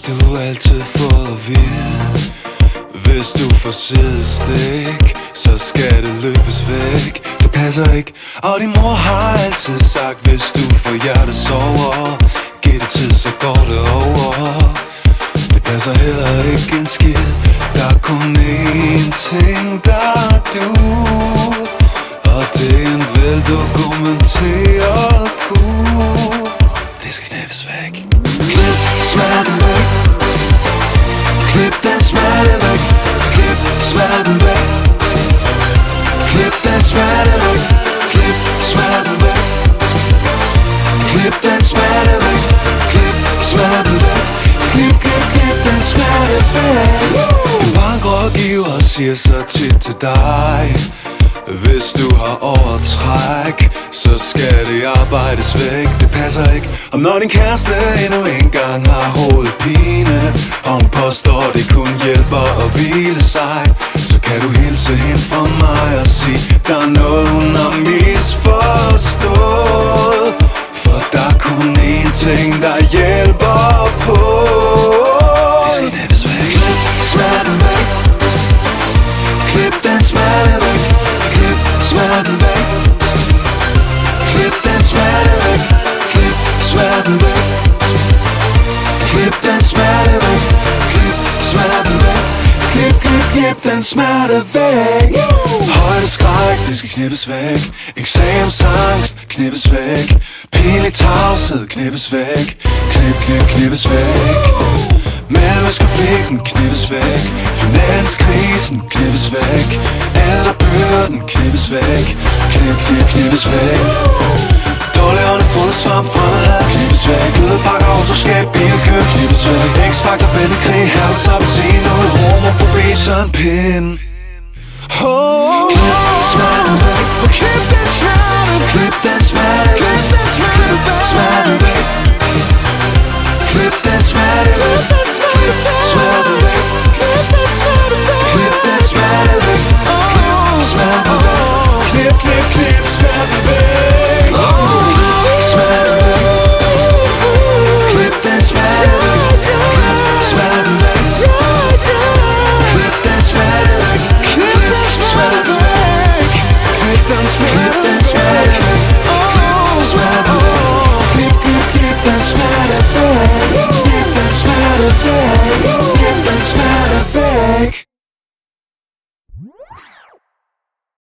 du altid fået at vide. Hvis du får sidestik, så skal det løbes væk. Det passer ikke, og din mor har altid sagt, hvis du får hjertesover, giv det tid, så går det over. Det passer heller ikke en skid. Der er kun én ting, der er du, og det er en veldokumenteret kur. Det skal knæppes væk. Klip smerten væk. Klip den smerte væk. Klip smerten væk. Klip den smerte væk. Klip smerten væk. Klip den smerte væk. Klip smerten væk. Klip, klip, klip den smerte væk. En bankrådgiver siger så tit til dig, hvis du har overtræk, så skal det arbejdes væk. Det passer ikke. Og når din kæreste endnu engang har hovedpine, og hun påstår det kun hjælper at hvile sig, så kan du hilse hende fra mig og sige, der er noget hun har misforstået. For der er kun én ting, der hjælper på. Det skal knæppes væk. Klip smerten væk. Klip den smerte væk. Klip smerten væk. Klip den smerte væk. Klip smerten væk. Klip den smerte væk. Klip smerten væk. Klip, klip, klip den smerte væk. Højdeskræk, det skal knippes væk. Eksamensangst, knippes væk. Pinlig tavshed, knippes væk. Klip, klip, knippes væk. Mellemøstkonflikten, knippes væk. Finanskrisen, knippes væk. Ældrebyrden, knippes væk. Knip, klip, knippes væk. Dårlig ånd, fuld svamp fremad, knippes væk. Ødepakker, autoskab, bilkøb, knippes væk. X-Factor, bændekrig, herveds, appelsin, noget homofobi, sådan pind. Klip smerten væk. Klip den smerte. Klip den smerte. Klip smerten væk. Klip den smerte væk.